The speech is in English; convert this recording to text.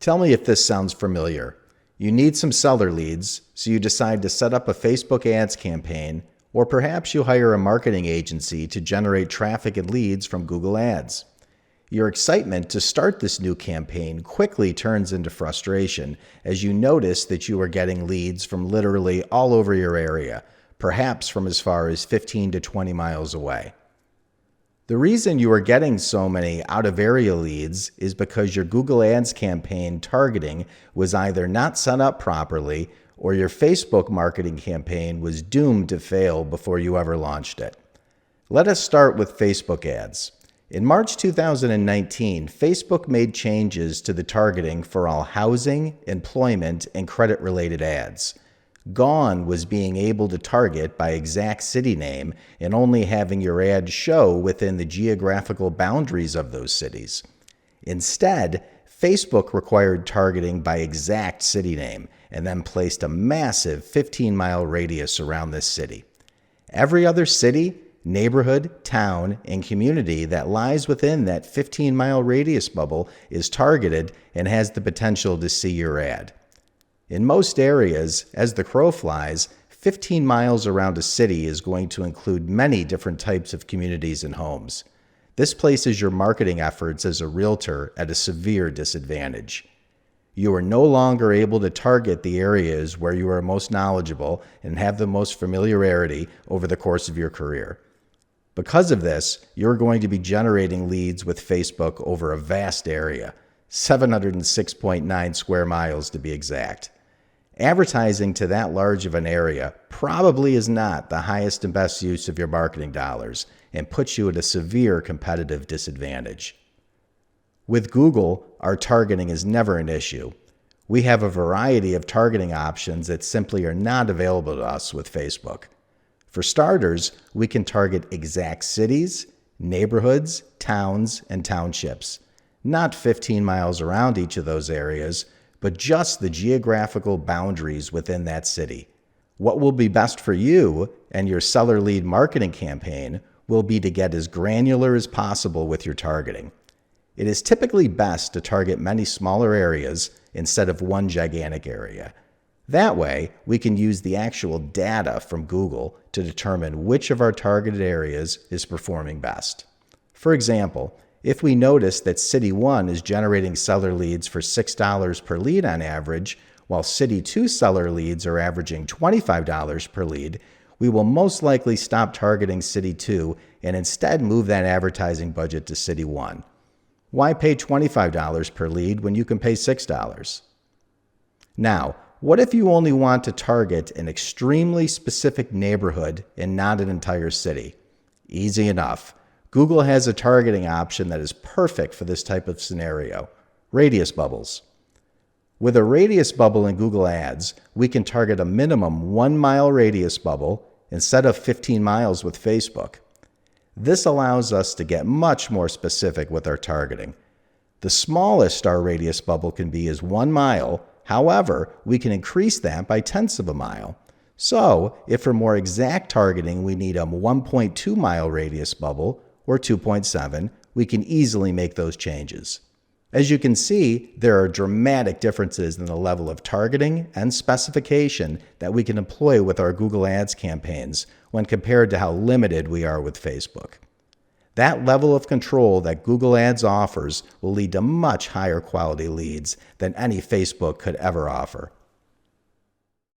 Tell me if this sounds familiar. You need some seller leads, so you decide to set up a Facebook ads campaign, or perhaps you hire a marketing agency to generate traffic and leads from Google Ads. Your excitement to start this new campaign quickly turns into frustration as you notice that you are getting leads from literally all over your area, perhaps from as far as 15 to 20 miles away. The reason you are getting so many out-of-area leads is because your Google Ads campaign targeting was either not set up properly or your Facebook marketing campaign was doomed to fail before you ever launched it. Let us start with Facebook ads. In March 2019, Facebook made changes to the targeting for all housing, employment, and credit-related ads. Gone was being able to target by exact city name and only having your ad show within the geographical boundaries of those cities. Instead, Facebook required targeting by exact city name and then placed a massive 15-mile radius around this city. Every other city, neighborhood, town, and community that lies within that 15-mile radius bubble is targeted and has the potential to see your ad. In most areas, as the crow flies, 15 miles around a city is going to include many different types of communities and homes. This places your marketing efforts as a realtor at a severe disadvantage. You are no longer able to target the areas where you are most knowledgeable and have the most familiarity over the course of your career. Because of this, you're going to be generating leads with Facebook over a vast area, 706.9 square miles to be exact. Advertising to that large of an area probably is not the highest and best use of your marketing dollars and puts you at a severe competitive disadvantage. With Google, our targeting is never an issue. We have a variety of targeting options that simply are not available to us with Facebook. For starters, we can target exact cities, neighborhoods, towns, and townships, not 15 miles around each of those areas, but just the geographical boundaries within that city. What will be best for you and your seller lead marketing campaign will be to get as granular as possible with your targeting. It is typically best to target many smaller areas instead of one gigantic area. That way, we can use the actual data from Google to determine which of our targeted areas is performing best. For example, if we notice that City 1 is generating seller leads for $6 per lead on average, while City 2 seller leads are averaging $25 per lead, we will most likely stop targeting City 2 and instead move that advertising budget to City 1. Why pay $25 per lead when you can pay $6? Now, what if you only want to target an extremely specific neighborhood and not an entire city? Easy enough. Google has a targeting option that is perfect for this type of scenario: radius bubbles. With a radius bubble in Google Ads, we can target a minimum 1-mile radius bubble instead of 15 miles with Facebook. This allows us to get much more specific with our targeting. The smallest our radius bubble can be is 1 mile. However, we can increase that by tenths of a mile. So, if for more exact targeting we need a 1.2-mile radius bubble, or 2.7, we can easily make those changes. As you can see, there are dramatic differences in the level of targeting and specification that we can employ with our Google Ads campaigns when compared to how limited we are with Facebook. That level of control that Google Ads offers will lead to much higher quality leads than any Facebook could ever offer.